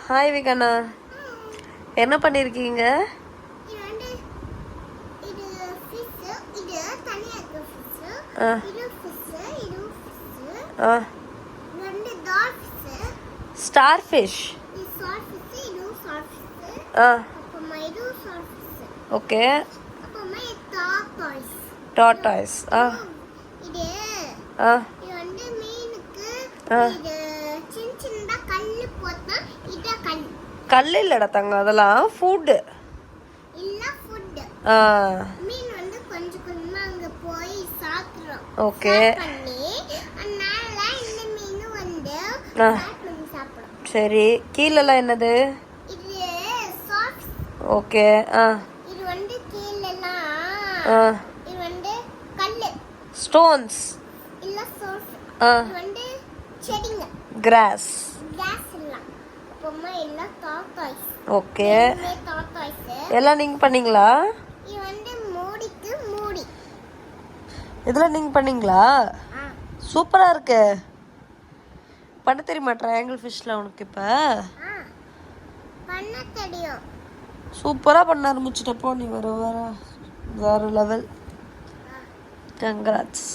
Hi விகனா, என்ன பண்ணியிருக்கீங்க? Star fish. Okay. Tortoise. கல் இல்லடா தங்க, அதெல்லாம் ஃபுட். ஓகே. சரி, கீழெல்லாம் என்னது? ஓகே. ஸ்டோன்ஸ். கிராஸ். ஓகே. எல்லாம் நீங்க பண்ணீங்களா? இதெல்லாம் நீங்க பண்ணீங்களா? சூப்பரா இருக்கு. பண்ண தெரியுமா ட்ரையாங்கிள் ஃபிஷ்ல உனக்கு? இப்ப சூப்பரா பண்ண ஆரம்பிச்சிட்டப்போ நீ வேற லெவல். கங்க்ராட்ஸ்.